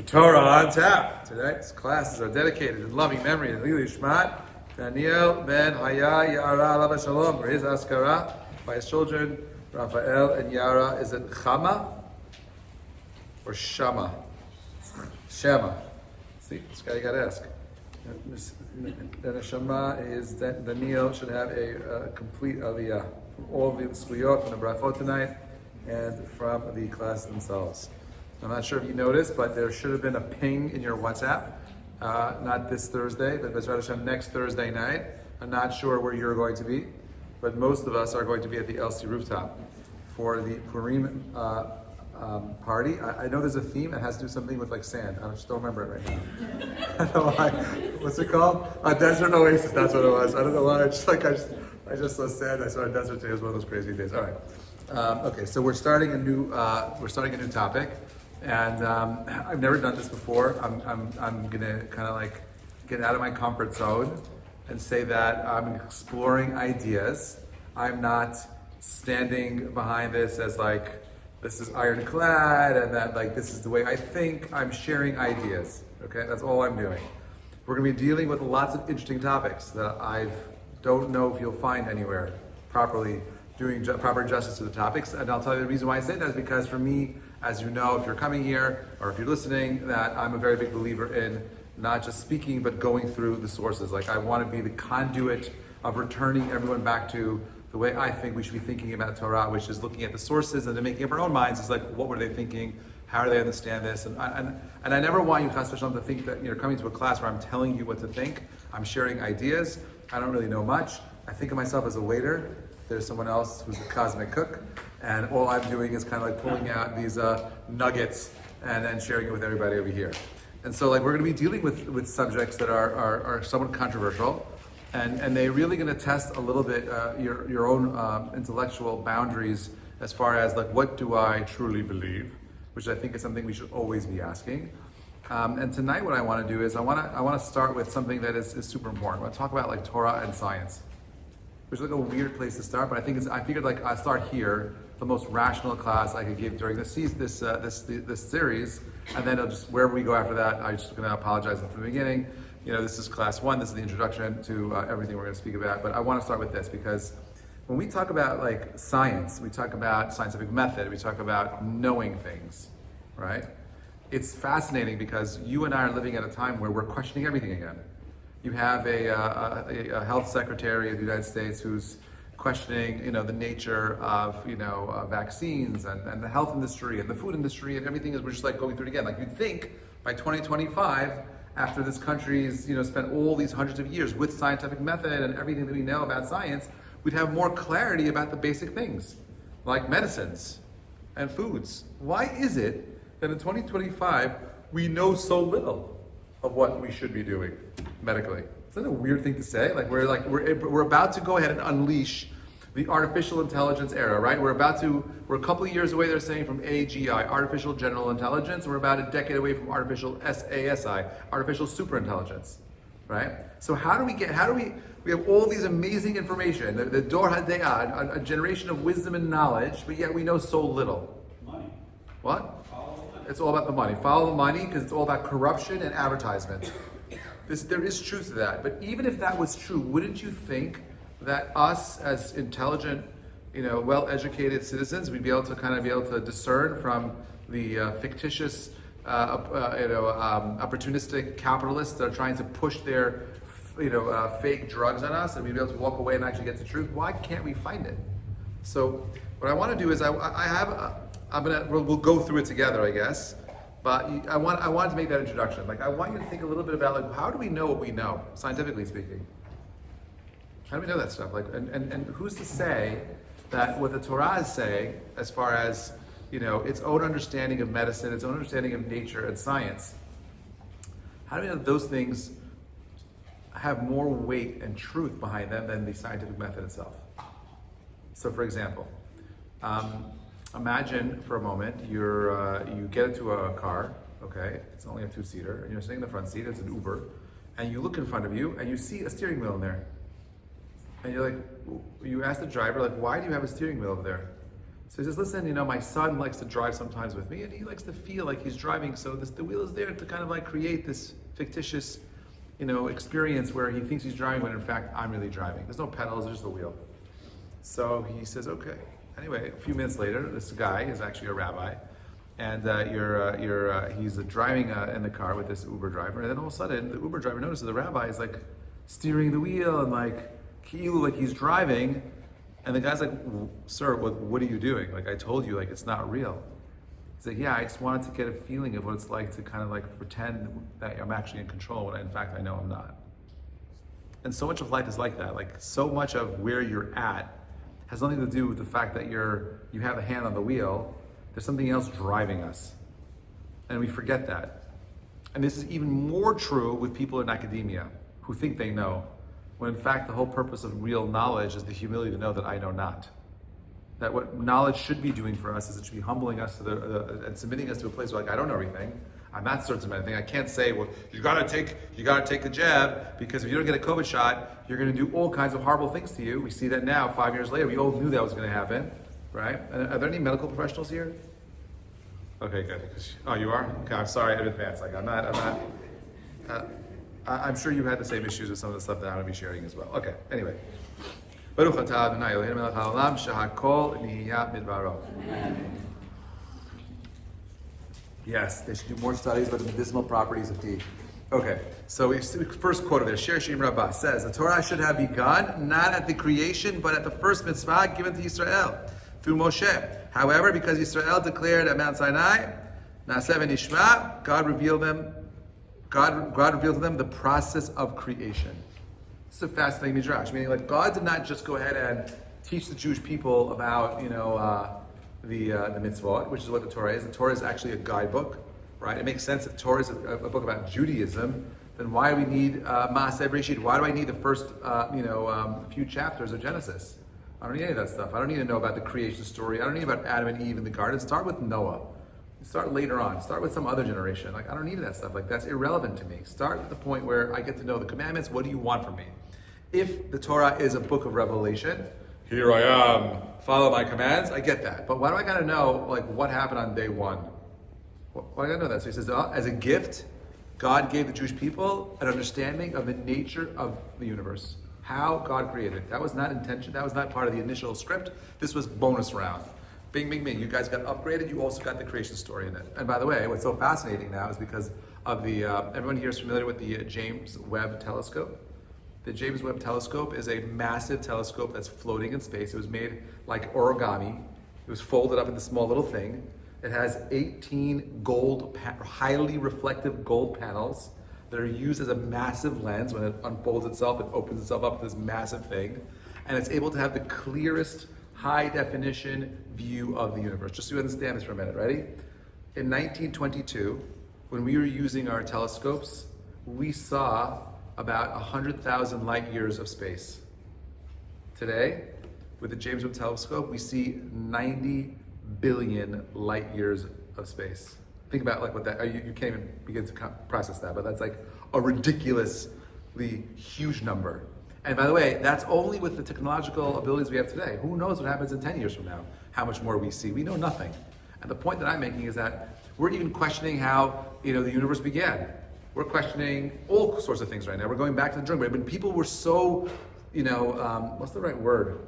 Torah on tap. Tonight's classes are dedicated in loving memory of Lili Shmat, Daniel ben Haya Yara Alav Shalom, for his askara by his children, Raphael and Yara. Is it Chama or Shama? Shema. See, this guy you got to ask. Then Shama is that Daniel should have a complete aliyah from all the skuyot from the brachot tonight and from the class themselves. I'm not sure if you noticed, but there should have been a ping in your WhatsApp. Not this Thursday, but Bezrat Hashem next Thursday night. I'm not sure where you're going to be, but most of us are going to be at the LC rooftop for the Purim party. I know there's a theme. It has to do something with like sand. I just don't remember it right now. I don't know why. What's it called? A desert oasis. That's what it was. I don't know why. I just saw sand. I saw a desert today. It was one of those crazy days. All right. Okay. So we're starting a new topic. And I've never done this before. I'm gonna kind of like get out of my comfort zone and say that I'm exploring ideas. I'm not standing behind this as like this is ironclad and that like this is the way I think. I'm sharing ideas. Okay, that's all I'm doing. We're gonna be dealing with lots of interesting topics that I don't know if you'll find anywhere properly doing proper justice to the topics. And I'll tell you the reason why I say that is because for me, as you know, if you're coming here or if you're listening, that I'm a very big believer in not just speaking, but going through the sources. Like I want to be the conduit of returning everyone back to the way I think we should be thinking about Torah, which is looking at the sources and then making up our own minds. It's like, what were they thinking? How do they understand this? And I never want you, Chas v'shalom, to think that you're coming to a class where I'm telling you what to think. I'm sharing ideas. I don't really know much. I think of myself as a waiter. There's someone else who's a cosmic cook, and all I'm doing is kind of like pulling out these nuggets and then sharing it with everybody over here. And so like we're going to be dealing with subjects that are somewhat controversial, and they're really going to test a little bit your own intellectual boundaries as far as like what do I truly believe, which I think is something we should always be asking. And tonight what I want to do is I want to start with something that is super important. I want to talk about like Torah and science, which is like a weird place to start, but I figured like I'll start here, the most rational class I could give during this series, and then wherever we go after that, I'm just going to apologize from the beginning. You know, this is class one. This is the introduction to everything we're going to speak about. But I want to start with this because when we talk about like science, we talk about scientific method, we talk about knowing things, right? It's fascinating because you and I are living at a time where we're questioning everything again. You have a health secretary of the United States who's questioning, the nature of, vaccines and the health industry and the food industry and everything is we're just like going through it again. Like you'd think by 2025, after this country's, spent all these hundreds of years with scientific method and everything that we know about science, we'd have more clarity about the basic things like medicines and foods. Why is it that in 2025 we know so little of what we should be doing medically? Isn't that a weird thing to say? Like we're about to go ahead and unleash the artificial intelligence era, right? We're a couple of years away, they're saying, from AGI, artificial general intelligence. We're about a decade away from artificial SASI, artificial superintelligence, right? So we have all these amazing information, the Dor HaDe'ah, a generation of wisdom and knowledge, but yet we know so little. Money. What? Follow the money. It's all about the money. Follow the money because it's all about corruption and advertisement. There is truth to that. But even if that was true, wouldn't you think that us as intelligent, well-educated citizens, we'd be able to discern from the fictitious, opportunistic capitalists that are trying to push their, fake drugs on us, and we'd be able to walk away and actually get the truth? Why can't we find it? So what I want to do is we'll go through it together, I guess. But I wanted to make that introduction. Like I want you to think a little bit about like how do we know what we know, scientifically speaking? How do we know that stuff? Like and who's to say that what the Torah is saying, as far as its own understanding of medicine, its own understanding of nature and science, how do we know that those things have more weight and truth behind them than the scientific method itself? So, for example, imagine for a moment you get into a car, okay? It's only a two-seater, and you're sitting in the front seat. It's an Uber, and you look in front of you, and you see a steering wheel in there, and you ask the driver, like, why do you have a steering wheel over there? So he says, listen, my son likes to drive sometimes with me, and he likes to feel like he's driving, so the wheel is there to kind of like create this fictitious, experience where he thinks he's driving when in fact I'm really driving. There's no pedals, there's just the wheel. So he says, okay. Anyway, a few minutes later, this guy is actually a rabbi, and he's driving in the car with this Uber driver, and then all of a sudden the Uber driver notices the rabbi is like steering the wheel and like he's driving, and the guy's like, sir, what are you doing? Like, I told you, like, it's not real. He's like, yeah, I just wanted to get a feeling of what it's like to kind of like pretend that I'm actually in control when in fact I know I'm not. And so much of life is like that. Like, so much of where you're at has nothing to do with the fact that you have a hand on the wheel. There's something else driving us. And we forget that. And this is even more true with people in academia who think they know, when in fact the whole purpose of real knowledge is the humility to know that I know not. That what knowledge should be doing for us is it should be humbling us to and submitting us to a place where, like, I don't know everything. I'm not certain of anything. I can't say, well, you gotta take the jab, because if you don't get a COVID shot, you're gonna do all kinds of horrible things to you. We see that now, 5 years later. We all knew that was gonna happen, right? Are there any medical professionals here? Okay, good. Oh, you are? Okay, I'm sorry in advance. Like, I'm sure you had the same issues with some of the stuff that I'm gonna be sharing as well. Okay, anyway. Baruch atah Adonai Eloheinu melech haolam shehakol nihya midbaro. Yes, they should do more studies about the medicinal properties of tea. Okay, so we first quote of there. Shir Shim Rabbah says, the Torah should have begun not at the creation, but at the first mitzvah given to Israel through Moshe. However, because Israel declared at Mount Sinai, Naaseh v'nishma, God revealed to them the process of creation. It's a fascinating midrash, meaning like God did not just go ahead and teach the Jewish people about the mitzvot, which is what the Torah is. The Torah is actually a guidebook, right? It makes sense if Torah is a book about Judaism, then why do we need Maaseh Bereshit? Why do I need the first few chapters of Genesis? I don't need any of that stuff. I don't need to know about the creation story. I don't need about Adam and Eve in the garden. Start with Noah. Start later on. Start with some other generation. Like, I don't need that stuff. Like, that's irrelevant to me. Start at the point where I get to know the commandments. What do you want from me? If the Torah is a book of revelation, here I am, follow my commands, I get that. But why do I gotta know, like, what happened on day one? Why do I gotta know that? So he says, as a gift, God gave the Jewish people an understanding of the nature of the universe. How God created. That was not intention. That was not part of the initial script. This was bonus round. Bing, bing, bing. You guys got upgraded. You also got the creation story in it. And by the way, what's so fascinating now is because of the, everyone here is familiar with the James Webb Telescope. The James Webb Telescope is a massive telescope that's floating in space. It was made like origami. It was folded up into a small little thing. It has 18 highly reflective gold panels that are used as a massive lens. When it unfolds itself, it opens itself up to this massive thing. And it's able to have the clearest, high definition view of the universe. Just so you understand this for a minute, ready? In 1922, when we were using our telescopes, we saw about 100,000 light years of space. Today, with the James Webb Telescope, we see 90 billion light years of space. Think about like what that, you can't even begin to process that, but that's like a ridiculously huge number. And by the way, that's only with the technological abilities we have today. Who knows what happens in 10 years from now? How much more we see? We know nothing. And the point that I'm making is that we're even questioning how the universe began. We're questioning all sorts of things right now. We're going back to the drawing board. When people were so, what's the right word?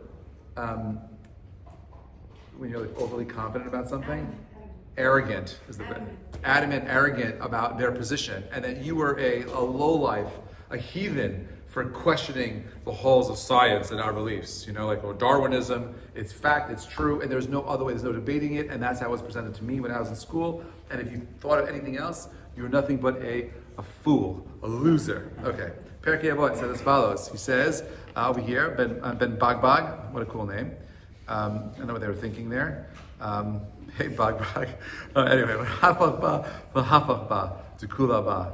When you're like overly confident about something? Arrogant is the word. Adamant, arrogant about their position. And that you were a lowlife, a heathen, for questioning the halls of science and our beliefs. Darwinism, it's fact, it's true, and there's no other way, there's no debating it, and that's how it was presented to me when I was in school. And if you thought of anything else, you were nothing but a fool, a loser. Okay, Perkei Avot says as follows. He says, over here, Ben Bagbag, what a cool name. I don't know what they were thinking there. Hey, Bagbag. Anyway,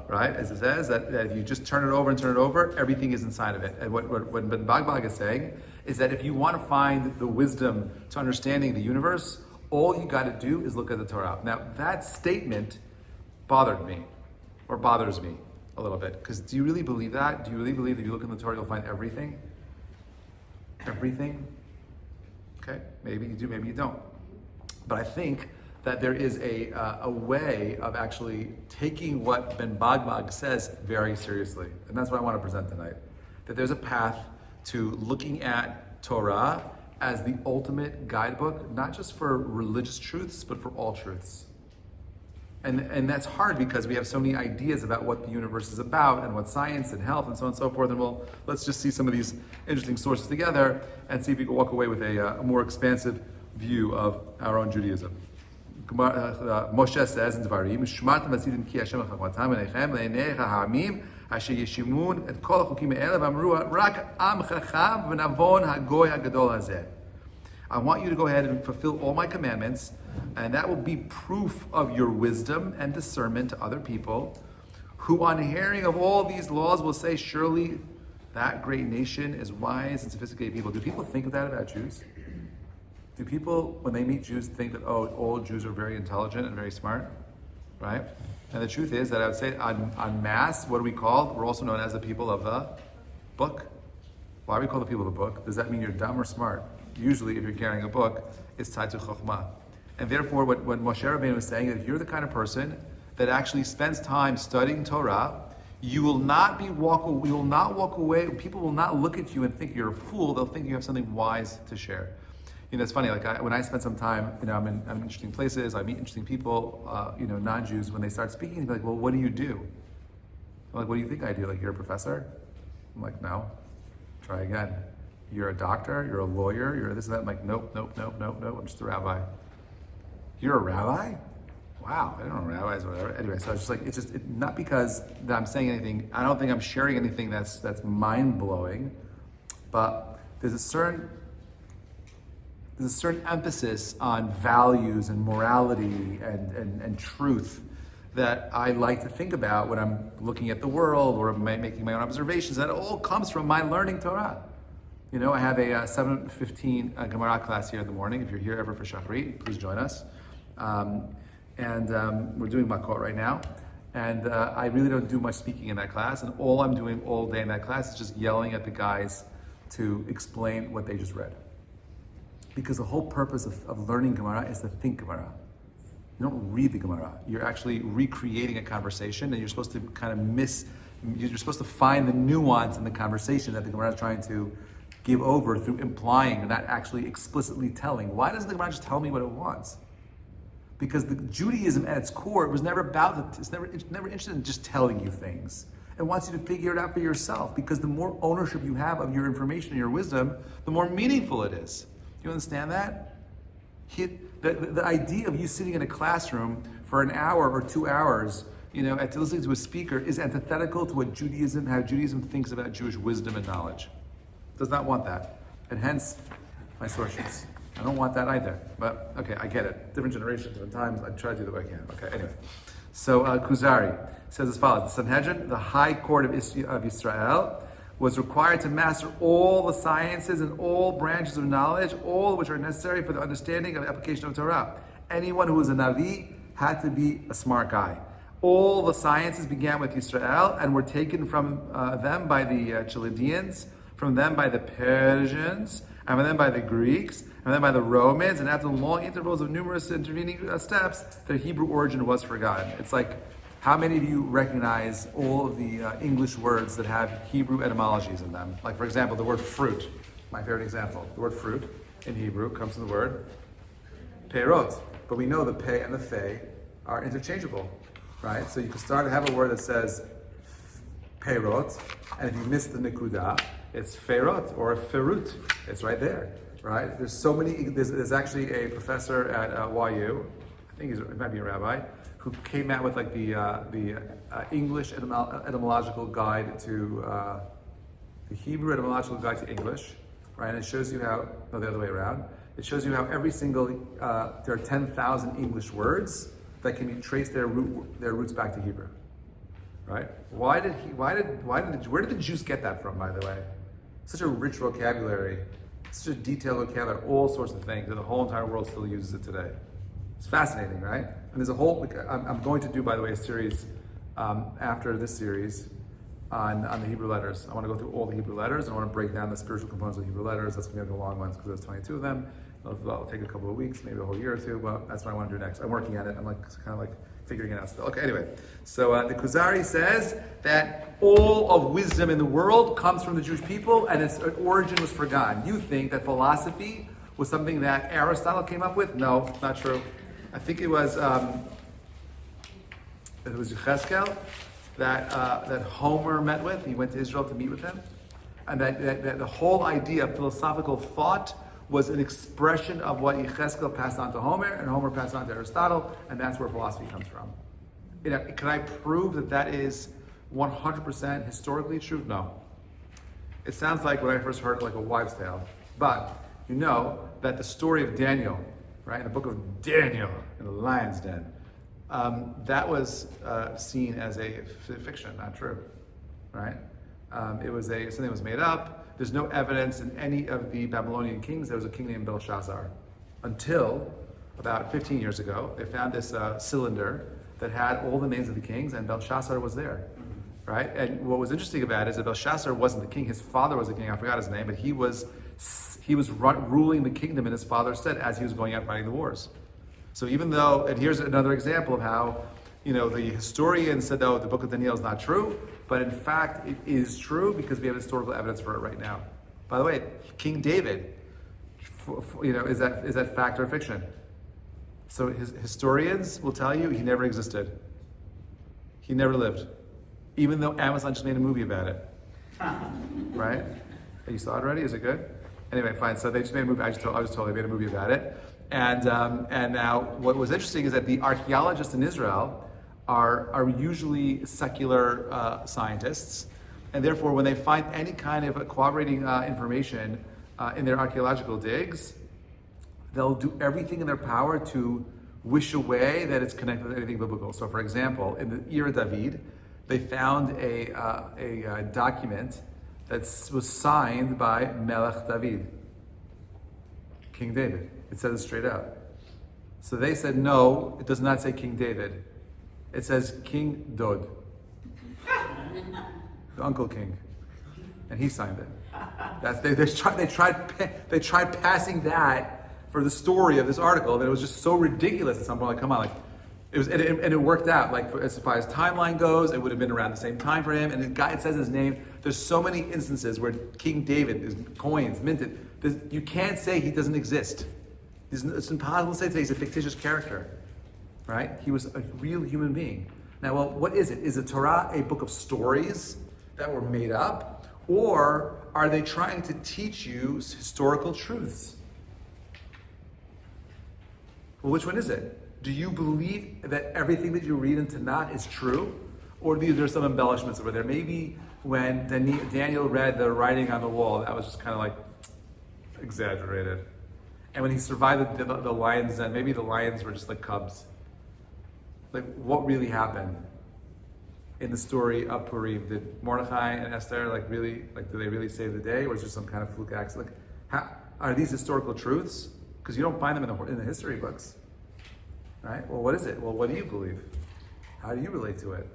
right? As it says, that if you just turn it over, everything is inside of it. And what Ben Bagbag is saying is that if you want to find the wisdom to understanding the universe, all you got to do is look at the Torah. Now, that statement bothered me, or bothers me a little bit. Because do you really believe that? Do you really believe that if you look in the Torah, you'll find everything? Everything? Okay, maybe you do, maybe you don't. But I think that there is a way of actually taking what Ben Bagmag says very seriously. And that's what I want to present tonight. That there's a path to looking at Torah as the ultimate guidebook, not just for religious truths, but for all truths. And that's hard because we have so many ideas about what the universe is about and what science and health and so on and so forth. And let's just see some of these interesting sources together and see if we can walk away with a more expansive view of our own Judaism. Moshe says in Dvarim, "Shmartem v'tzidim ki Hashem chachmatam v'neichem le'nei ha'amim asher yeshimun et kol hachukim ha'ele v'amru rak am chacham v'navon hagoy hagadol hazeh." I want you to go ahead and fulfill all my commandments, and that will be proof of your wisdom and discernment to other people, who on hearing of all these laws will say, surely that great nation is wise and sophisticated people. Do people think of that about Jews? Do people, when they meet Jews, think that, oh, all Jews are very intelligent and very smart, right? And the truth is that I would say on mass, what are we called? We're also known as the people of the book. Why are we called the people of the book? Does that mean you're dumb or smart? Usually, if you're carrying a book, it's tied to chokhmah. And therefore, what Moshe Rabbeinu was saying is, if you're the kind of person that actually spends time studying Torah, you will not walk away. People will not look at you and think you're a fool. They'll think you have something wise to share. You know, it's funny. Like when I spend some time, I'm in interesting places. I meet interesting people. Non-Jews, when they start speaking, they're like, "Well, what do you do?" I'm like, "What do you think I do? Like, you're a professor?" I'm like, "No." Try again. You're a doctor, you're a lawyer, you're this and that. I'm like, nope, I'm just a rabbi. You're a rabbi? Wow, I don't know rabbis or whatever. Anyway, so it's just like, not because that I'm saying anything, I don't think I'm sharing anything that's mind-blowing, but there's a certain emphasis on values and morality and truth that I like to think about when I'm looking at the world or making my own observations. That all comes from my learning Torah. You know, I have a 7:15 Gemara class here in the morning. If you're here ever for Shachrit, please join us. We're doing Makot right now. And I really don't do much speaking in that class. And all I'm doing all day in that class is just yelling at the guys to explain what they just read. Because the whole purpose of learning Gemara is to think Gemara. You don't read the Gemara. You're actually recreating a conversation, and you're supposed to you're supposed to find the nuance in the conversation that the Gemara is trying to give over through implying and not actually explicitly telling. Why doesn't the Gemara just tell me what it wants? Because the Judaism at its core, it was never about it's never interested in just telling you things. It wants you to figure it out for yourself, because the more ownership you have of your information and your wisdom, the more meaningful it is. You understand that? The idea of you sitting in a classroom for an hour or 2 hours, to listening to a speaker is antithetical to what how Judaism thinks about Jewish wisdom and knowledge. Does not want that. And hence, my sources. I don't want that either. But, okay, I get it. Different generations, different times. I try to do the way I can. Okay, anyway. So, Kuzari says as follows. The Sanhedrin, the high court of Israel, was required to master all the sciences and all branches of knowledge, all which are necessary for the understanding and application of Torah. Anyone who was a Navi had to be a smart guy. All the sciences began with Israel and were taken from them by the Chaldeans, from them by the Persians, and from them by the Greeks, and then by the Romans, and after long intervals of numerous intervening steps, their Hebrew origin was forgotten. It's like, how many of you recognize all of the English words that have Hebrew etymologies in them? Like, for example, the word fruit, my favorite example. The word fruit in Hebrew comes from the word peirot. But we know the pe and the fe are interchangeable, right? So you can start to have a word that says peirot, and if you miss the nikuda, it's ferot or ferut. It's right there, right? There's so many. There's actually a professor at YU, I think he might be a rabbi, who came out with like the English etymological guide to the Hebrew etymological guide to English, right? And it shows you how, no, the other way around. It shows you how every single there are 10,000 English words that can be traced their roots back to Hebrew, right? Where did the Jews get that from, by the way? Such a rich vocabulary, such a detailed vocabulary, all sorts of things, and the whole entire world still uses it today. It's fascinating, right? And there's a whole, I'm going to do, by the way, a series after this series on the Hebrew letters. I want to go through all the Hebrew letters, and I want to break down the spiritual components of the Hebrew letters. That's going to be the long ones, because there's 22 of them. It'll take a couple of weeks, maybe a whole year or two, but that's what I want to do next. I'm working at it. I'm kind of figuring it out still. Okay, anyway. So the Kuzari says that all of wisdom in the world comes from the Jewish people and its origin was forgotten. You think that philosophy was something that Aristotle came up with? No, not true. I think it was Yechezkel that Homer met with. He went to Israel to meet with him. And that the whole idea of philosophical thought was an expression of what Yechezkel passed on to Homer, and Homer passed on to Aristotle, and that's where philosophy comes from. Can I prove that is 100% historically true? No. It sounds like when I first heard it like a wives' tale. But you know that the story of Daniel, right, in the book of Daniel, in the lion's den, that was seen as a fiction, not true, right? It was something that was made up. There's no evidence in any of the Babylonian kings there was a king named Belshazzar. Until about 15 years ago, they found this cylinder that had all the names of the kings, and Belshazzar was there, right? And what was interesting about it is that Belshazzar wasn't the king. His father was the king. I forgot his name, but he was ruling the kingdom in his father's stead as he was going out fighting the wars. So even though, and here's another example of how, the historian said, oh, the book of Daniel is not true, but in fact it is true because we have historical evidence for it right now. By the way, King David, is that fact or fiction? So historians will tell you he never existed. He never lived. Even though Amazon just made a movie about it. Right? You saw it already? Is it good? Anyway, fine. So they just made a movie. I was told they made a movie about it. And now what was interesting is that the archaeologists in Israel are usually secular scientists, and therefore when they find any kind of corroborating information in their archaeological digs, they'll do everything in their power to wish away that it's connected with anything biblical. So for example, in the Ir David, they found a document that was signed by Melech David, King David. It says it straight out. So they said, no, it does not say King David. It says King Dod, the Uncle King, and he signed it. They tried passing that for the story of this article, that it was just so ridiculous at some point. Like, come on, like it was, and it worked out. Like as far as timeline goes, it would have been around the same time for him. And it says his name. There's so many instances where King David, there's coins minted. You can't say he doesn't exist. It's impossible to say today he's a fictitious character. Right? He was a real human being. Now, well, what is it? Is the Torah a book of stories that were made up? Or are they trying to teach you historical truths? Well, which one is it? Do you believe that everything that you read in Tanakh is true? Or do there some embellishments over there? Maybe when Daniel read the writing on the wall, that was just kind of like exaggerated. And when he survived the lions, then maybe the lions were just like cubs. Like, what really happened in the story of Purim? Did Mordechai and Esther did they really save the day, or was there some kind of fluke accident? Are these historical truths? Because you don't find them in the history books, right? Well, what is it? Well, what do you believe? How do you relate to it?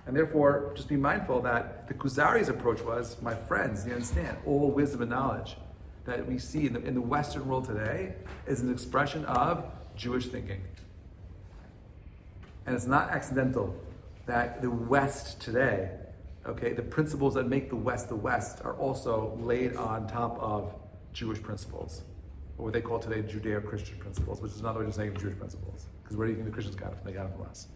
And therefore, just be mindful that the Kuzari's approach was, my friends, you understand, all wisdom and knowledge that we see in the Western world today is an expression of Jewish thinking. And it's not accidental that the West today, the principles that make the West are also laid on top of Jewish principles, or what they call today Judeo-Christian principles, which is another way of saying Jewish principles. Because where do you think the Christians got it from? They got it from us.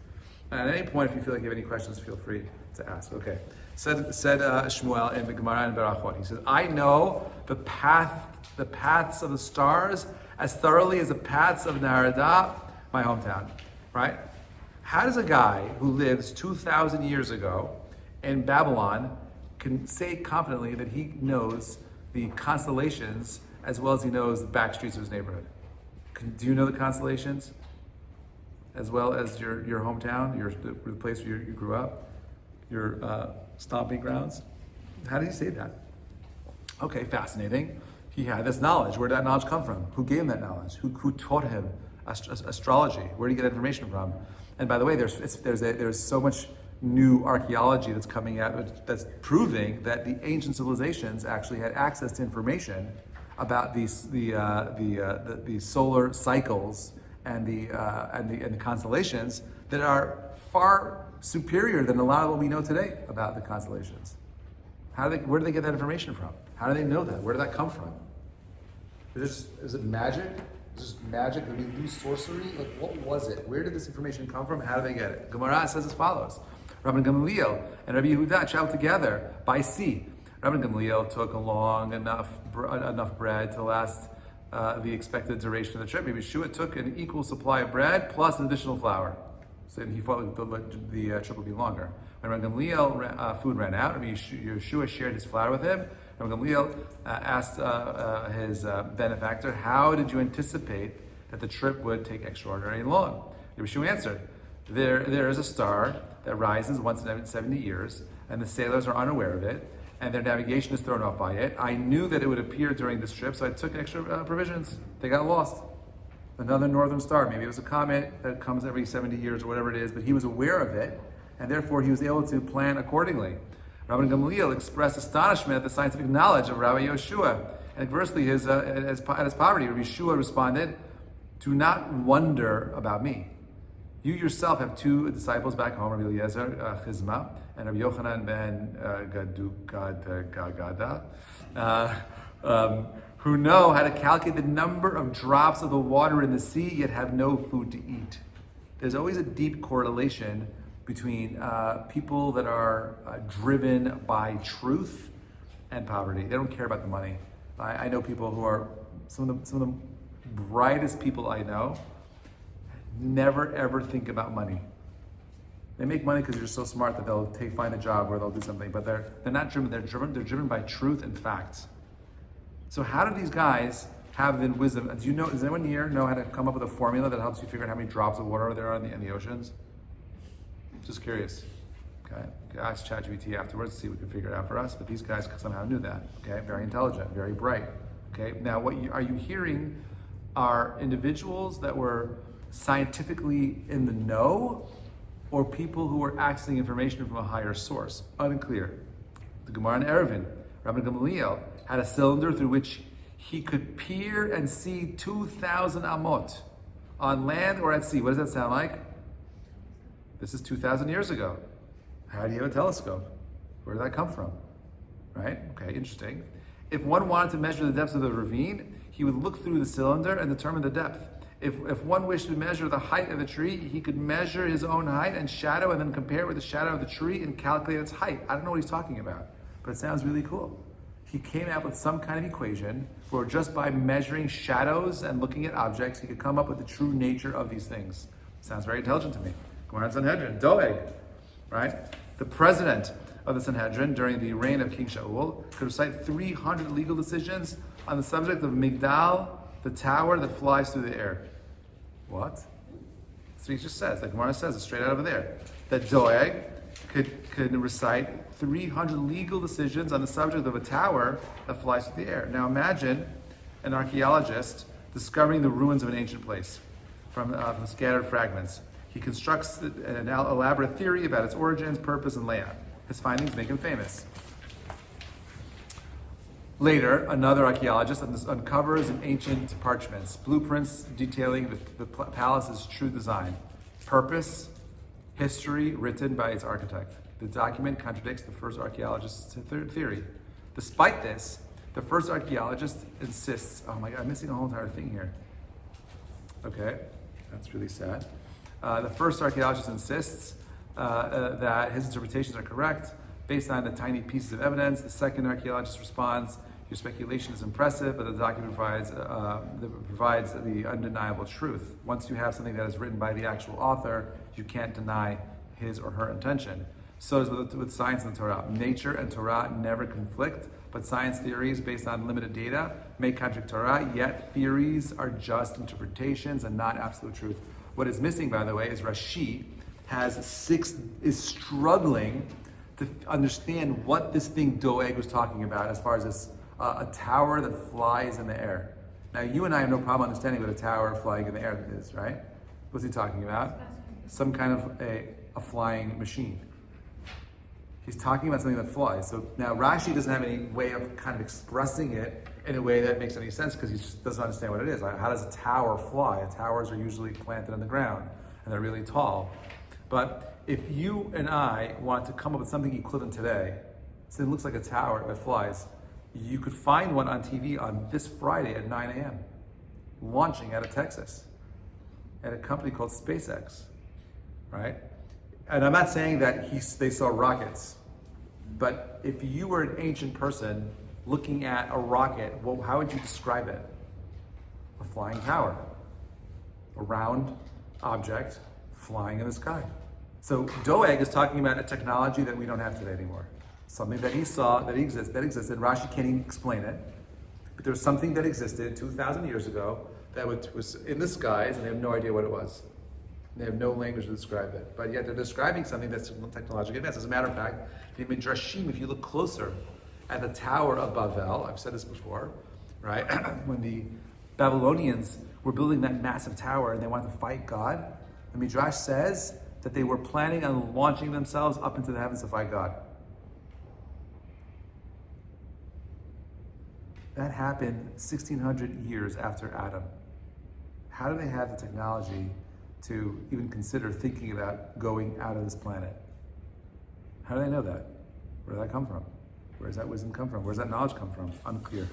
And at any point, if you feel like you have any questions, feel free to ask. Okay. Said Shmuel in the Gemara and Berachot. He says, I know the paths of the stars as thoroughly as the paths of Narada, my hometown. Right? How does a guy who lives 2,000 years ago in Babylon can say confidently that he knows the constellations as well as he knows the back streets of his neighborhood? Do you know the constellations as well as your hometown, the place where you grew up, your stomping grounds? How did he say that? Okay, fascinating. He had this knowledge. Where did that knowledge come from? Who gave him that knowledge? Who taught him astrology? Where did he get information from? And by the way, there's so much new archaeology that's coming out that's proving that the ancient civilizations actually had access to information about the solar cycles and the constellations that are far superior than a lot of what we know today about the constellations. Where do they get that information from? How do they know that? Where did that come from? Is it magic? Is this magic? Did we lose sorcery? Like, what was it? Where did this information come from? How do they get it? Gemara says as follows: Rabbi Gamaliel and Rabbi Yehuda traveled together by sea. Rabbi Gamaliel took along enough bread to last the expected duration of the trip. Rabbi Yeshua took an equal supply of bread plus an additional flour. So he thought the trip would be longer. When Rabbi Gamaliel food ran out, Rabbi Yeshua shared his flour with him. Rabbi Gamaliel asked his benefactor, "How did you anticipate that the trip would take extraordinarily long?" Rabbi Yeshua answered, There is a star that rises once in every 70 years, and the sailors are unaware of it, and their navigation is thrown off by it. I knew that it would appear during this trip, so I took extra provisions. They got lost. Another northern star, maybe it was a comet that comes every 70 years or whatever it is, but he was aware of it, and therefore he was able to plan accordingly. Rabbi Gamaliel expressed astonishment at the scientific knowledge of Rabbi Yeshua, and conversely, at his poverty, Rabbi Yeshua responded, "Do not wonder about me. You yourself have two disciples back home, Rabbi Eliezer Chizma and Rabbi Yochanan ben Gadugada, who know how to calculate the number of drops of the water in the sea, yet have no food to eat." There's always a deep correlation between people that are driven by truth and poverty. They don't care about the money. I know people who are some of the brightest people I know. Never ever think about money. They make money because they're so smart that they'll find a job or they'll do something, but they're not driven. They're driven by truth and facts. So how do these guys have the wisdom? Do you know? Does anyone here know how to come up with a formula that helps you figure out how many drops of water there are in the oceans? Just curious. Okay, you can ask ChatGPT afterwards to see if we can figure it out for us. But these guys somehow knew that. Okay, very intelligent, very bright. Okay, now are you hearing are individuals that were scientifically in the know, or people who were accessing information from a higher source? Unclear. The Gemara in Eruvin, Rabbi Gamaliel had a cylinder through which he could peer and see 2,000 amot on land or at sea. What does that sound like? This is 2,000 years ago. How do you have a telescope? Where did that come from? Right? Okay, interesting. If one wanted to measure the depth of the ravine, he would look through the cylinder and determine the depth. If one wished to measure the height of the tree, he could measure his own height and shadow and then compare it with the shadow of the tree and calculate its height. I don't know what he's talking about, but it sounds really cool. He came out with some kind of equation where just by measuring shadows and looking at objects, he could come up with the true nature of these things. Sounds very intelligent to me. Gemara in Sanhedrin, Doeg, right? The president of the Sanhedrin during the reign of King Shaul could recite 300 legal decisions on the subject of Migdal, the tower that flies through the air. What? So he just says, like Gemara says, it's straight out over there, that Doeg could recite 300 legal decisions on the subject of a tower that flies through the air. Now imagine an archaeologist discovering the ruins of an ancient place from scattered fragments. He constructs an elaborate theory about its origins, purpose, and layout. His findings make him famous. Later, another archaeologist uncovers in ancient parchments blueprints detailing the palace's true design, purpose, history written by its architect. The document contradicts the first archaeologist's theory. Despite this, the first archaeologist insists, oh my God, I'm missing a whole entire thing here. Okay, that's really sad. The first archaeologist insists that his interpretations are correct based on the tiny pieces of evidence. The second archaeologist responds, your speculation is impressive, but the document provides the undeniable truth. Once you have something that is written by the actual author, you can't deny his or her intention. So is with science and Torah. Nature and Torah never conflict, but science theories based on limited data may contradict Torah, yet theories are just interpretations and not absolute truth. What is missing, by the way, is Rashi is struggling to understand what this thing Doeg was talking about as far as this a tower that flies in the air. Now, you and I have no problem understanding what a tower flying in the air is, right? What's he talking about? Some kind of a flying machine. He's talking about something that flies. So now Rashi doesn't have any way of kind of expressing it in a way that makes any sense because he just doesn't understand what it is. Like, how does a tower fly? Towers are usually planted on the ground and they're really tall. But if you and I want to come up with something equivalent today, so it looks like a tower that flies, you could find one on TV on this Friday at 9 a.m. launching out of Texas at a company called SpaceX, right? And I'm not saying that they saw rockets, but if you were an ancient person looking at a rocket, how would you describe it? A flying tower, a round object flying in the sky. So Doeg is talking about a technology that we don't have today anymore. Something that he saw that existed. Rashi can't even explain it, but there was something that existed 2,000 years ago that was in the skies, and they have no idea what it was. They have no language to describe it, but yet they're describing something that's technologically advanced. As a matter of fact, the Midrashim, if you look closer at the Tower of Babel, I've said this before, right? When the Babylonians were building that massive tower and they wanted to fight God, the Midrash says that they were planning on launching themselves up into the heavens to fight God. That happened 1,600 years after Adam. How do they have the technology to even consider thinking about going out of this planet? How do they know that? Where did that come from? Where does that wisdom come from? Where does that knowledge come from? Unclear.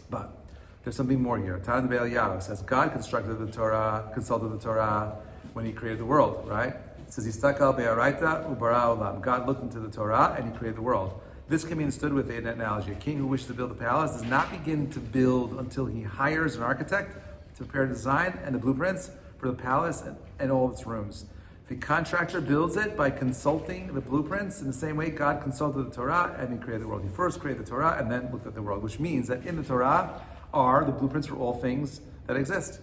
But there's something more here. Talmud Be'el Yaro says God consulted the Torah when He created the world, right? It says Yistakal be'araita ubara olam. God looked into the Torah and He created the world. This can be understood with an analogy. A king who wishes to build a palace does not begin to build until he hires an architect to prepare a design and the blueprints for the palace and all of its rooms. The contractor builds it by consulting the blueprints in the same way God consulted the Torah and He created the world. He first created the Torah and then looked at the world, which means that in the Torah are the blueprints for all things that exist.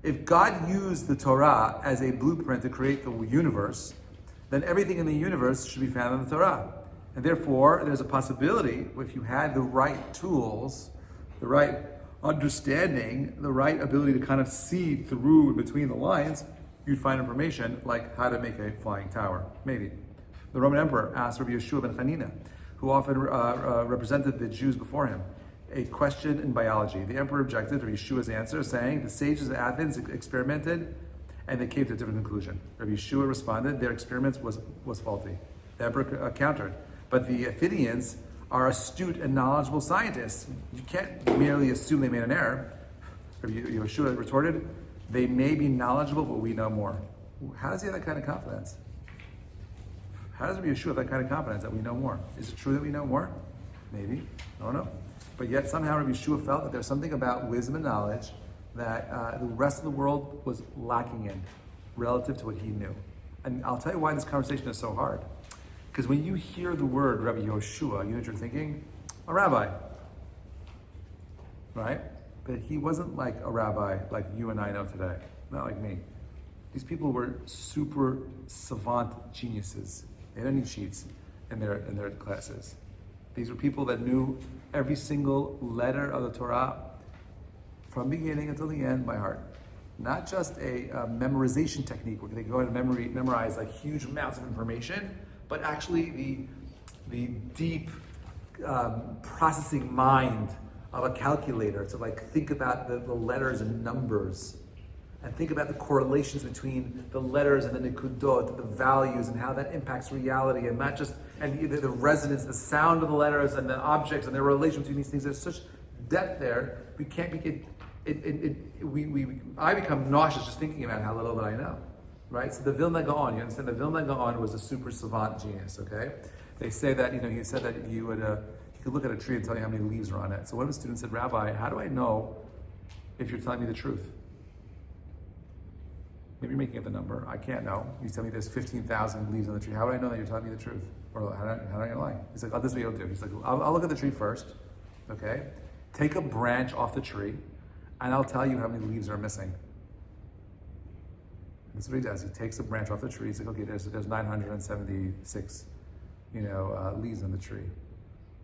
If God used the Torah as a blueprint to create the universe, then everything in the universe should be found in the Torah. And therefore, there's a possibility, if you had the right tools, the right understanding, the right ability to kind of see through between the lines, you'd find information like how to make a flying tower, maybe. The Roman Emperor asked Rabbi Yeshua ben Chanina, who often represented the Jews before him, a question in biology. The emperor objected to Yeshua's answer, saying the sages of Athens experimented and they came to a different conclusion. Rabbi Yeshua responded, their experiments was faulty. The emperor countered, but the Athenians are astute and knowledgeable scientists. You can't merely assume they made an error. Rabbi Yeshua retorted, they may be knowledgeable, but we know more. How does he have that kind of confidence? How does Rabbi Yeshua have that kind of confidence that we know more? Is it true that we know more? Maybe. I don't know. But yet somehow Rabbi Yeshua felt that there's something about wisdom and knowledge that the rest of the world was lacking in relative to what he knew. And I'll tell you why this conversation is so hard. Because when you hear the word Rabbi Yoshua, you know what you're thinking? A rabbi. Right? But he wasn't like a rabbi like you and I know today. Not like me. These people were super savant geniuses. They didn't need sheets in their classes. These were people that knew every single letter of the Torah from beginning until the end by heart. Not just a memorization technique where they go and memorize like huge amounts of information, but actually the deep processing mind of a calculator to like think about the letters and numbers and think about the correlations between the letters and the nikudot, the values and how that impacts reality, and not just the resonance, the sound of the letters and the objects and their relation between these things. There's such depth there. We can't be. I become nauseous just thinking about how little that I know. Right? So the Vilna Gaon, you understand? The Vilna Gaon was a super savant genius. Okay, they say that he said that you could look at a tree and tell you how many leaves are on it. So one of the students said, Rabbi, how do I know if you're telling me the truth? Maybe you're making up the number. I can't know. You tell me there's 15,000 leaves on the tree. How would I know that you're telling me the truth? Or how do I lie? He's like, this is what you'll do. He's like, I'll look at the tree first. Okay, take a branch off the tree, and I'll tell you how many leaves are missing. That's what he does. He takes a branch off the tree. He's like, okay, there's 976, leaves on the tree,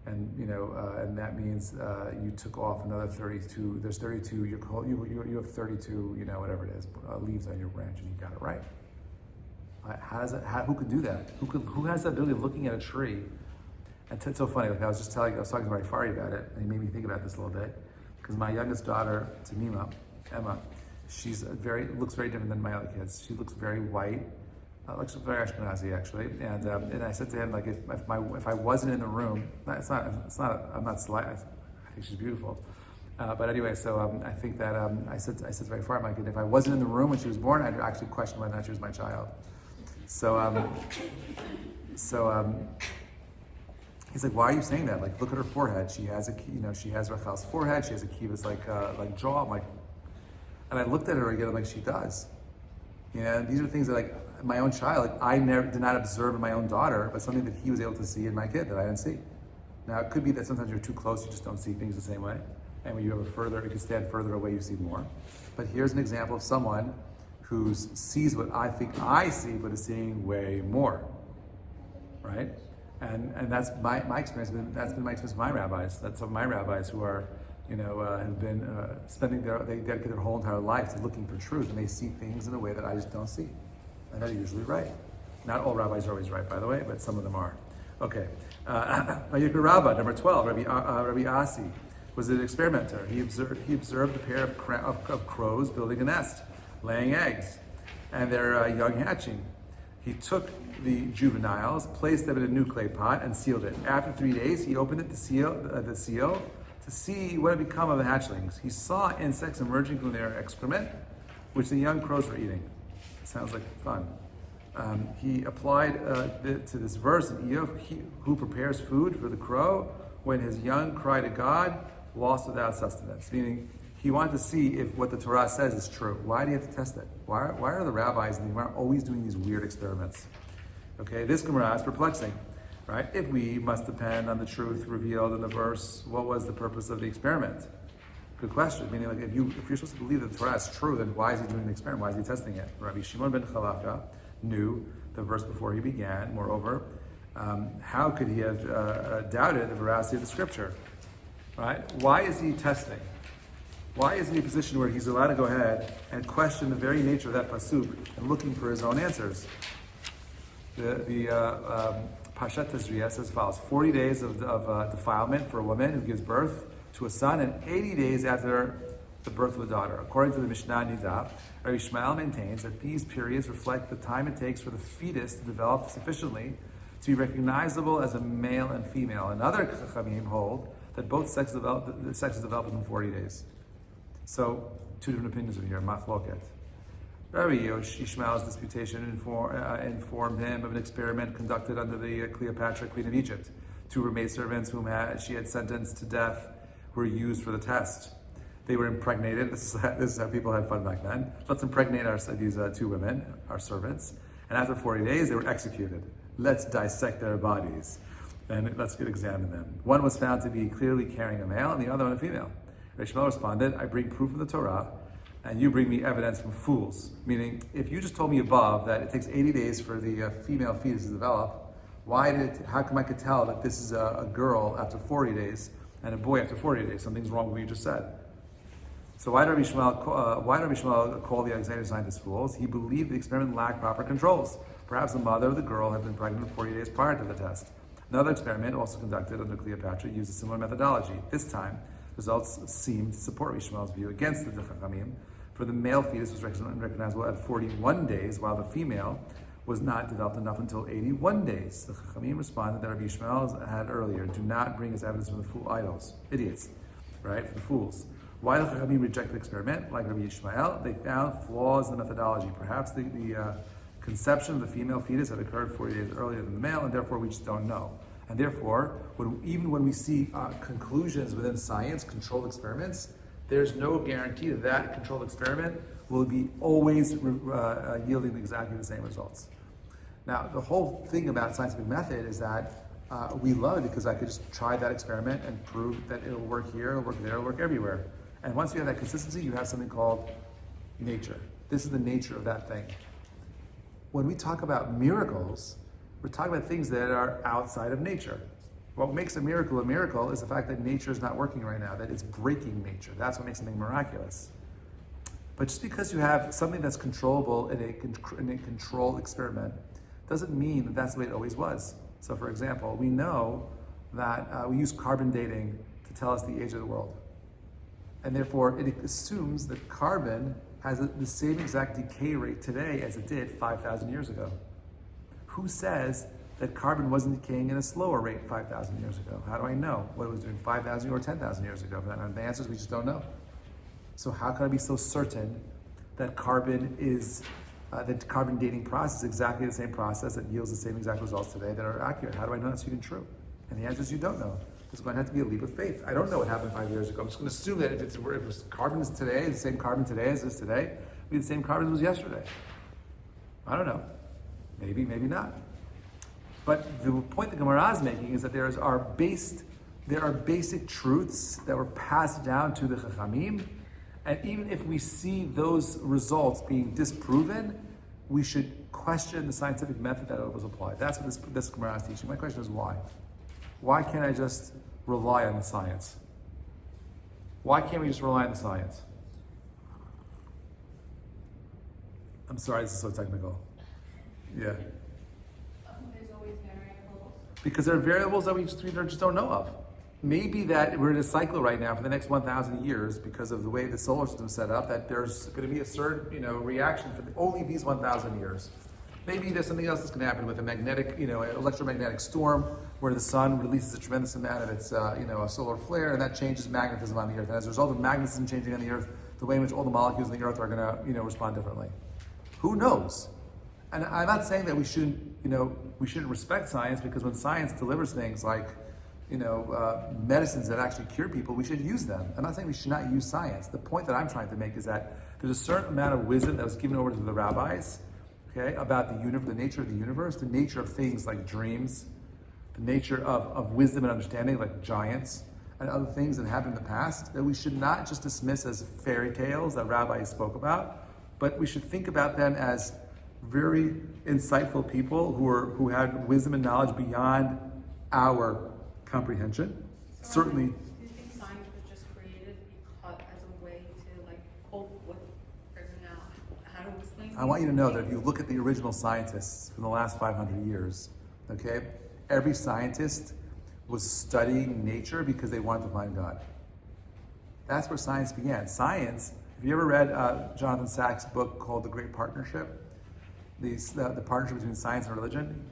and and that means you took off another 32. There's 32. You have 32. Whatever it is, leaves on your branch, and you got it right. Who could do that? Who has the ability of looking at a tree? And it's so funny. Like I was talking to Rabbi Fari about it, and he made me think about this a little bit. Because my youngest daughter, Tamima, Emma, looks very different than my other kids. She looks very white, looks very Ashkenazi actually. And I said to him, like, if I wasn't in the room, I'm not slight. I think she's beautiful. But anyway, so I think that I said very far, my kid, if I wasn't in the room when she was born, I'd actually question whether or not she was my child. So he's like, why are you saying that? Like, look at her forehead. She has she has Rachel's forehead. She has a kiva's like jaw. I'm like, and I looked at her again. I'm like, she does. These are things that like my own child, like, I did not observe in my own daughter, but something that he was able to see in my kid that I didn't see. Now, it could be that sometimes you're too close, you just don't see things the same way. And when you can stand further away, you see more. But here's an example of someone who sees what I think I see, but is seeing way more, right? And that's my experience. That's been my experience with my rabbis. That's some of my rabbis who are, have been they dedicate their whole entire life to looking for truth, and they see things in a way that I just don't see. And they're usually right. Not all rabbis are always right, by the way, but some of them are. Okay. Vayikra Rabbah, number 12, Rabbi Asi was an experimenter. He observed a pair of crows building a nest, laying eggs, and their young hatching. He took the juveniles, placed them in a new clay pot, and sealed it. After 3 days, he opened it, the seal, to see what had become of the hatchlings. He saw insects emerging from their excrement, which the young crows were eating. Sounds like fun. He applied to this verse in Iyov, who prepares food for the crow when his young cry to God, lost without sustenance. Meaning, he wanted to see if what the Torah says is true. Why do you have to test it? Why are the rabbis and the Gemara always doing these weird experiments? Okay, this Gemara is perplexing, right? If we must depend on the truth revealed in the verse, what was the purpose of the experiment? Good question. Meaning, like, if you're supposed to believe that the Torah is true, then why is he doing the experiment? Why is he testing it? Rabbi Shimon ben Chalafka knew the verse before he began. Moreover, how could he have doubted the veracity of the scripture? Right? Why is he testing? Why is he in a position where he's allowed to go ahead and question the very nature of that pasuk and looking for his own answers? The Pashat Tazriah says as follows: 40 days of defilement for a woman who gives birth to a son, and 80 days after the birth of a daughter. According to the Mishnah Nida, Rabbi Ishmael maintains that these periods reflect the time it takes for the fetus to develop sufficiently to be recognizable as a male and female. And other Chachamim hold that both sexes develop within 40 days. So, two different opinions over here, machloket. Rabbi Ishmael's disputation informed him of an experiment conducted under the Cleopatra, Queen of Egypt. 2 her maidservants whom she had sentenced to death were used for the test. They were impregnated. This is how people had fun back then. Let's impregnate these 2 women, our servants. And after 40 days, they were executed. Let's dissect their bodies and let's examine them. One was found to be clearly carrying a male and the other one a female. Ishmael responded, I bring proof from the Torah, and you bring me evidence from fools. Meaning, if you just told me above that it takes 80 days for the female fetus to develop, how come I could tell that this is a girl after 40 days and a boy after 40 days? Something's wrong with what you just said. So why did Rabbi Ishmael call the Alexandrian scientists fools? He believed the experiment lacked proper controls. Perhaps the mother of the girl had been pregnant 40 days prior to the test. Another experiment, also conducted under Cleopatra, used a similar methodology. This time, results seemed to support Rabbi Ishmael's view against the Chachamim, for the male fetus was recognizable at 41 days, while the female was not developed enough until 81 days. The Chachamim responded that Rabbi Ishmael had earlier, do not bring as evidence from the fool idols, idiots, right, for the fools. Why the Chachamim rejected the experiment? Like Rabbi Ishmael, they found flaws in the methodology. Perhaps the conception of the female fetus had occurred 40 days earlier than the male, and therefore we just don't know. And therefore, even when we see conclusions within science, controlled experiments, there's no guarantee that controlled experiment will be always yielding exactly the same results. Now, the whole thing about scientific method is that we love it because I could just try that experiment and prove that it'll work here, it'll work there, it'll work everywhere. And once you have that consistency, you have something called nature. This is the nature of that thing. When we talk about miracles, we're talking about things that are outside of nature. What makes a miracle is the fact that nature is not working right now, that it's breaking nature. That's what makes something miraculous. But just because you have something that's controllable in a control experiment doesn't mean that that's the way it always was. So for example, we know that we use carbon dating to tell us the age of the world. And therefore it assumes that carbon has the same exact decay rate today as it did 5,000 years ago. Who says that carbon wasn't decaying at a slower rate 5,000 years ago? How do I know what it was doing 5,000 or 10,000 years ago? The answer is we just don't know. So how can I be so certain that carbon is, the carbon dating process is exactly the same process that yields the same exact results today that are accurate? How do I know that's even true? And the answer is you don't know. There's going to have to be a leap of faith. I don't know what happened 5 years ago. I'm just going to assume that if carbon is today, the same carbon today as is today, it'll be the same carbon as was yesterday. I don't know. Maybe, maybe not. But the point the Gemara is making is that there are basic truths that were passed down to the Chachamim, and even if we see those results being disproven, we should question the scientific method that was applied. That's what this Gemara is teaching. My question is why? Why can't I just rely on the science? Why can't we just rely on the science? I'm sorry, this is so technical. Yeah. There's always variables. Because there are variables that we just don't know of. Maybe that we're in a cycle right now for the next 1,000 years because of the way the solar system is set up, that there's going to be a certain, reaction for only these 1,000 years. Maybe there's something else that's going to happen with a magnetic, electromagnetic storm where the sun releases a tremendous amount of its, a solar flare, and that changes magnetism on the Earth. And as a result of magnetism changing on the Earth, the way in which all the molecules on the Earth are going to, respond differently. Who knows? And I'm not saying that we shouldn't respect science, because when science delivers things like, medicines that actually cure people, we should use them. I'm not saying we should not use science. The point that I'm trying to make is that there's a certain amount of wisdom that was given over to the rabbis, about the universe, the nature of the universe, the nature of things like dreams, the nature of wisdom and understanding like giants, and other things that happened in the past that we should not just dismiss as fairy tales that rabbis spoke about, but we should think about them as very insightful people who had wisdom and knowledge beyond our comprehension. So Certainly. Do you think science was just created as a way to cope with figuring out how to explain things? I want you to know that if you look at the original scientists from the last 500 years, every scientist was studying nature because they wanted to find God. That's where science began. Science, have you ever read Jonathan Sacks' book called The Great Partnership? The partnership between science and religion?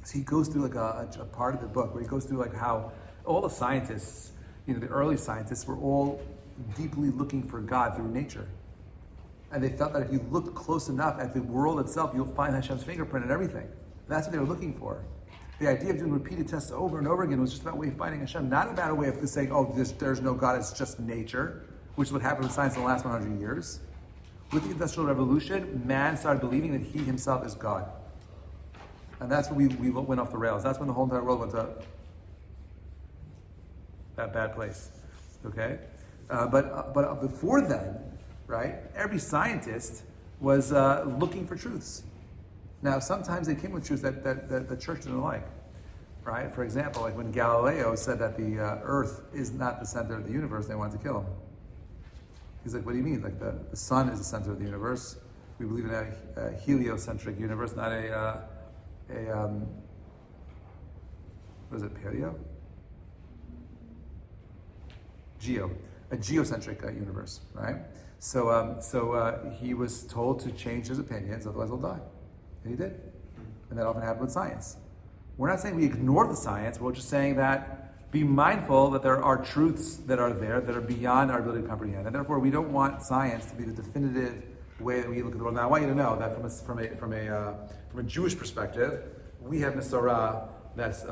So he goes through a part of the book where he goes through how all the scientists, the early scientists were all deeply looking for God through nature. And they felt that if you looked close enough at the world itself, you'll find Hashem's fingerprint in everything. That's what they were looking for. The idea of doing repeated tests over and over again was just about a way of finding Hashem, not about a way of saying, there's no God, it's just nature, which is what happened with science in the last 100 years. With the Industrial Revolution, man started believing that he himself is God. And that's when we went off the rails. That's when the whole entire world went to that bad place. But before then, right, every scientist was looking for truths. Now, sometimes they came with truths that the church didn't like, right? For example, like when Galileo said that the Earth is not the center of the universe, they wanted to kill him. He's like, what do you mean? Like the sun is the center of the universe. We believe in a heliocentric universe, not what is it, paleo? A geocentric universe, right? So he was told to change his opinions, otherwise he'll die. And he did. And that often happened with science. We're not saying we ignore the science, we're just saying that be mindful that there are truths that are there that are beyond our ability to comprehend. And therefore we don't want science to be the definitive way that we look at the world. Now I want you to know that from a Jewish perspective, we have Masorah that's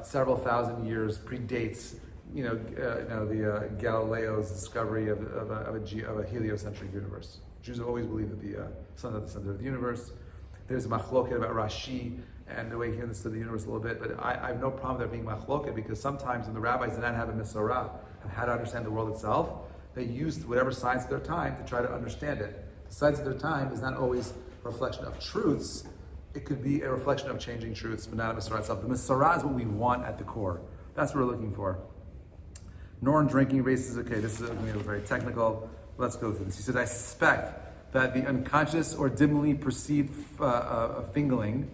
several thousand years predates, the Galileo's discovery of a heliocentric universe. Jews have always believed that the sun is at the center of the universe. There's a machloket about Rashi and the way he understood the universe a little bit, but I have no problem there being machloket, because sometimes when the rabbis did not have a Masorah of how to understand the world itself, they used whatever science of their time to try to understand it. The science of their time is not always a reflection of truths. It could be a reflection of changing truths, but not a Masorah itself. The Masorah is what we want at the core. That's what we're looking for. Nor in drinking races, this is going to be very technical. Let's go through this. He said, I suspect that the unconscious or dimly perceived fingling,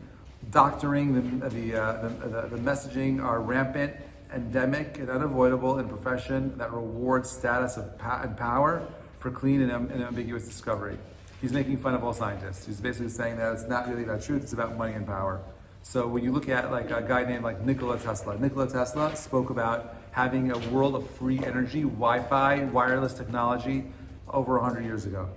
doctoring, the messaging are rampant, endemic, and unavoidable in a profession that rewards status and power for clean and ambiguous discovery. He's making fun of all scientists. He's basically saying that it's not really about truth, it's about money and power. So when you look at like a guy named like Nikola Tesla spoke about having a world of free energy, Wi-Fi, wireless technology over 100 years ago.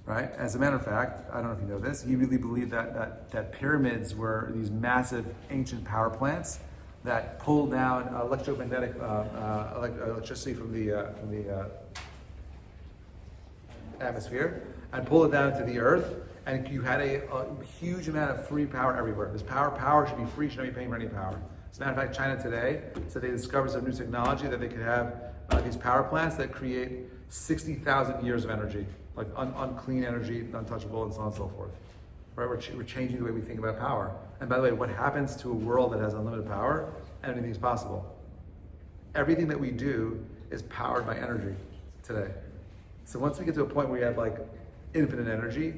Right? As a matter of fact, I don't know if you know this, he really believed that pyramids were these massive ancient power plants that pulled down electromagnetic electricity from the atmosphere and pulled it down to the earth, and you had a huge amount of free power everywhere. This power should be free, should not be paying for any power. As a matter of fact, China today said they discovered some new technology that they could have these power plants that create 60,000 years of energy, like unclean energy, untouchable, and so on and so forth. Right? We're changing the way we think about power. And by the way, what happens to a world that has unlimited power? Anything is possible. Everything that we do is powered by energy today. So once we get to a point where you have like infinite energy,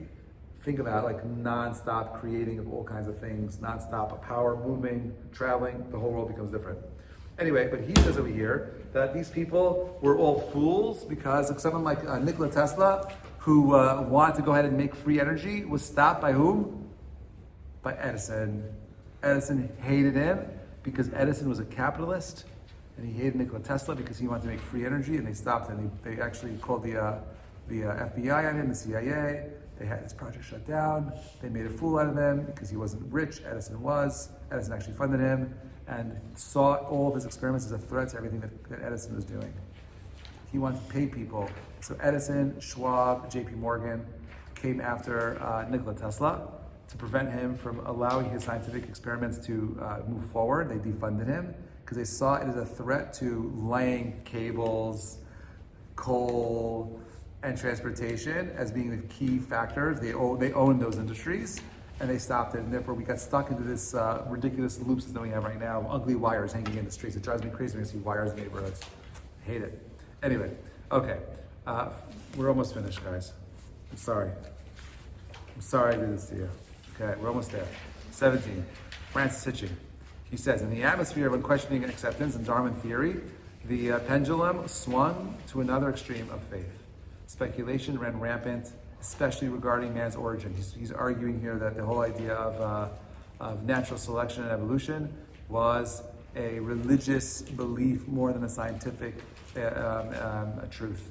think about like non-stop creating of all kinds of things, non-stop power, moving, traveling, the whole world becomes different. Anyway, but he says over here that these people were all fools because someone like Nikola Tesla, who wanted to go ahead and make free energy, was stopped by whom? By Edison. Edison hated him because Edison was a capitalist, and he hated Nikola Tesla because he wanted to make free energy, and they stopped him. They actually called the FBI on him, the CIA. They had his project shut down. They made a fool out of him because he wasn't rich. Edison was. Edison actually funded him and saw all of his experiments as a threat to everything that Edison was doing. He wanted to pay people. So Edison, Schwab, JP Morgan came after Nikola Tesla to prevent him from allowing his scientific experiments to move forward. They defunded him because they saw it as a threat to laying cables, coal, and transportation as being the key factors. They own those industries, and they stopped it, and therefore we got stuck into this ridiculous loop system we have right now, ugly wires hanging in the streets. It drives me crazy when I see wires in neighborhoods. I hate it. Anyway, okay, we're almost finished, guys. I'm sorry I did this to you. Okay, we're almost there. 17, Francis Hitching. He says, in the atmosphere of unquestioning acceptance and Darwin theory, the pendulum swung to another extreme of faith. Speculation ran rampant, especially regarding man's origin. He's arguing here that the whole idea of natural selection and evolution was a religious belief more than a scientific truth.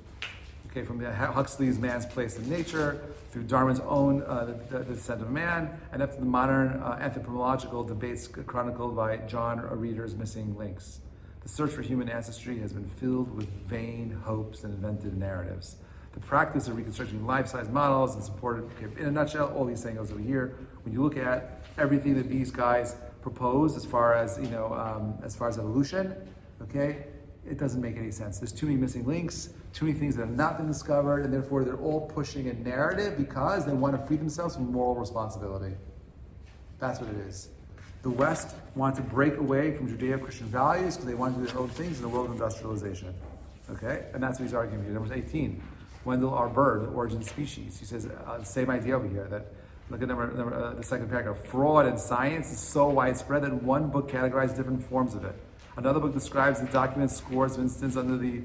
Okay, from Huxley's Man's Place in Nature, through Darwin's own the Descent of Man, and up to the modern anthropological debates chronicled by John Reader's Missing Links. The search for human ancestry has been filled with vain hopes and invented narratives. The practice of reconstructing life-size models and supported, okay, in a nutshell, all these things over here. When you look at everything that these guys propose as far as evolution, okay, it doesn't make any sense. There's too many missing links, too many things that have not been discovered, and therefore they're all pushing a narrative because they want to free themselves from moral responsibility. That's what it is. The West want to break away from Judeo-Christian values because they want to do their own things in the world of industrialization. Okay? And that's what he's arguing here. Number 18, Wendell R. Bird, The Origin of Species. He says the same idea over here, that look at the second paragraph. Fraud in science is so widespread that one book categorizes different forms of it. Another book describes the document's scores of instances under the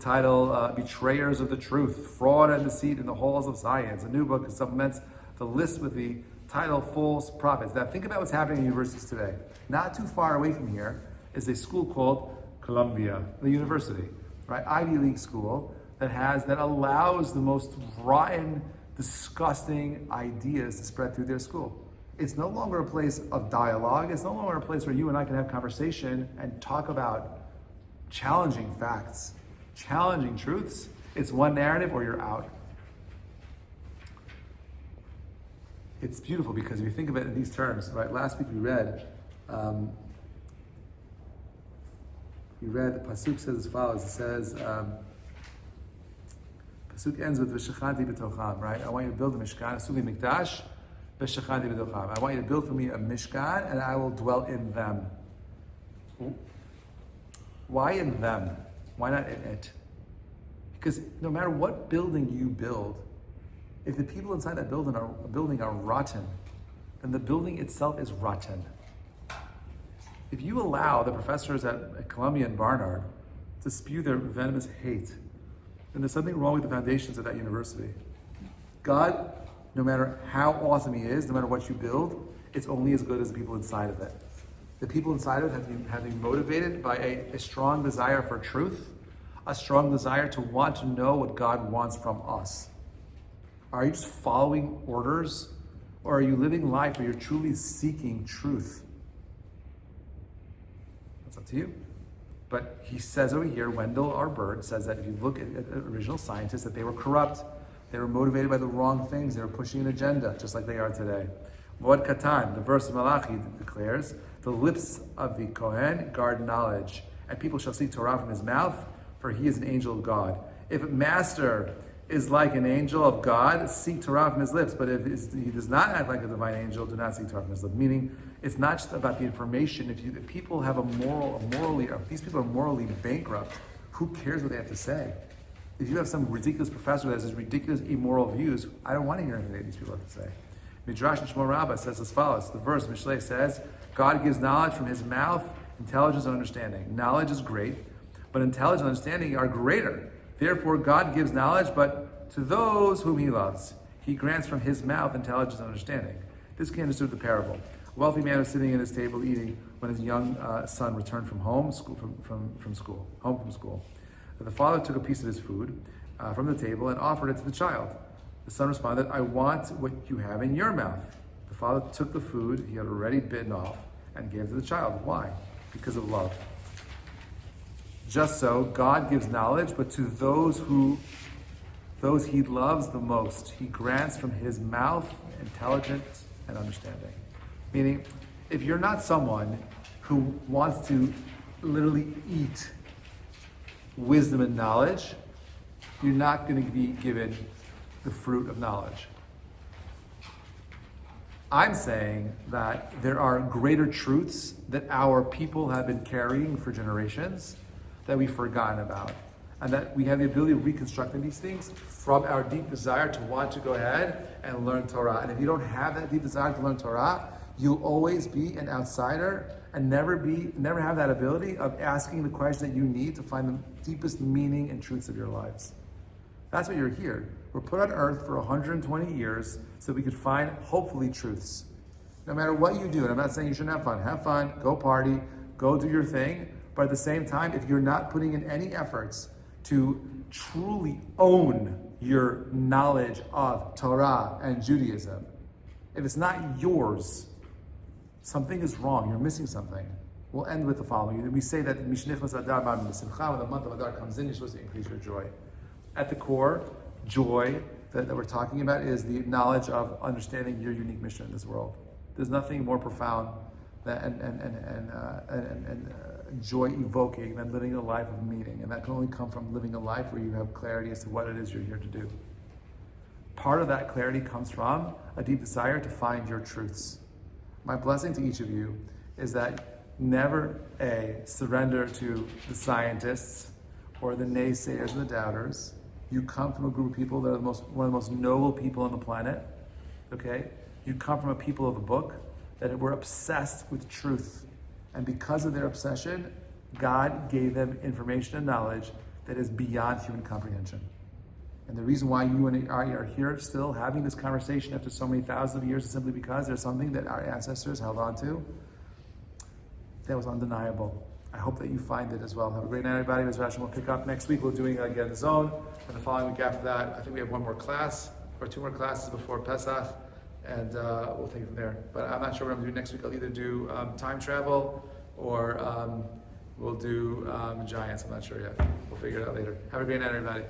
title Betrayers of the Truth, Fraud and Deceit in the Halls of Science. A new book supplements the list with the title False Prophets. Now think about what's happening in universities today. Not too far away from here is a school called Columbia, the university, right? Ivy League school that allows the most rotten, disgusting ideas to spread through their school. It's no longer a place of dialogue. It's no longer a place where you and I can have conversation and talk about challenging facts, challenging truths. It's one narrative or you're out. It's beautiful because if you think of it in these terms, right? Last week we read the Pasuk says as follows. It says, Pasuk ends with V'shachanti b'tocham, right? I want you to build a Mishkan, Asuli Mikdash, V'shachanti b'tocham. I want you to build for me a Mishkan and I will dwell in them. Why in them? Why not in it? Because no matter what building you build, if the people inside that building are rotten, then the building itself is rotten. If you allow the professors at Columbia and Barnard to spew their venomous hate, then there's something wrong with the foundations of that university. God, no matter how awesome He is, no matter what you build, it's only as good as the people inside of it. The people inside of it have to be motivated by a strong desire for truth, a strong desire to want to know what God wants from us. Are you just following orders, or are you living life where you're truly seeking truth? That's up to you. But he says over here, Wendell R. Bird says that if you look at original scientists, that they were corrupt, they were motivated by the wrong things, they were pushing an agenda, just like they are today. Moed Katan, the verse of Malachi declares, the lips of the Kohen guard knowledge, and people shall seek Torah from his mouth, for he is an angel of God. If a master is like an angel of God, seek Torah from his lips. But if he does not act like a divine angel, do not seek Torah from his lips. Meaning, it's not just about the information. If people have if these people are morally bankrupt, who cares what they have to say? If you have some ridiculous professor that has ridiculous immoral views, I don't want to hear anything these people have to say. Midrash and Shmuel Rabbah says as follows. The verse, Mishlei says, God gives knowledge from his mouth, intelligence and understanding. Knowledge is great, but intelligence and understanding are greater. Therefore, God gives knowledge, but to those whom he loves, he grants from his mouth intelligence and understanding. This can be understood with the parable. A wealthy man was sitting at his table eating when his young son returned from school. The father took a piece of his food from the table and offered it to the child. The son responded, I want what you have in your mouth. The father took the food he had already bitten off and gave it to the child. Why? Because of love. Just so, God gives knowledge, but to those he loves the most, he grants from his mouth intelligence and understanding. Meaning, if you're not someone who wants to literally eat wisdom and knowledge, you're not going to be given the fruit of knowledge. I'm saying that there are greater truths that our people have been carrying for generations that we've forgotten about, and that we have the ability of reconstructing these things from our deep desire to want to go ahead and learn Torah. And if you don't have that deep desire to learn Torah, you'll always be an outsider and never have that ability of asking the question that you need to find the deepest meaning and truths of your lives. That's why you're here. We're put on earth for 120 years so we could find, hopefully, truths. No matter what you do, and I'm not saying you shouldn't have fun, go party, go do your thing, but at the same time, if you're not putting in any efforts to truly own your knowledge of Torah and Judaism, if it's not yours, something is wrong, you're missing something. We'll end with the following. We say that Mishnichnas Adar B'Simcha, when the month of Adar comes in, you're supposed to increase your joy. At the core, joy that we're talking about is the knowledge of understanding your unique mission in this world. There's nothing more profound and joy evoking than living a life of meaning, and that can only come from living a life where you have clarity as to what it is you're here to do. Part of that clarity comes from a deep desire to find your truths. My blessing to each of you is that never surrender to the scientists or the naysayers and the doubters. You come from a group of people that are one of the most noble people on the planet. Okay? You come from a people of the book that were obsessed with truth. And because of their obsession, God gave them information and knowledge that is beyond human comprehension. And the reason why you and I are here still having this conversation after so many thousands of years is simply because there's something that our ancestors held on to that was undeniable. I hope that you find it as well. Have a great night, everybody. Ms. Rashin will pick up next week. We're doing again the zone, and the following week after that, I think we have one more class or two more classes before Pesach, and we'll take it from there. But I'm not sure what I'm going to do next week. I'll either do time travel or we'll do Giants. I'm not sure yet. We'll figure it out later. Have a great night, everybody.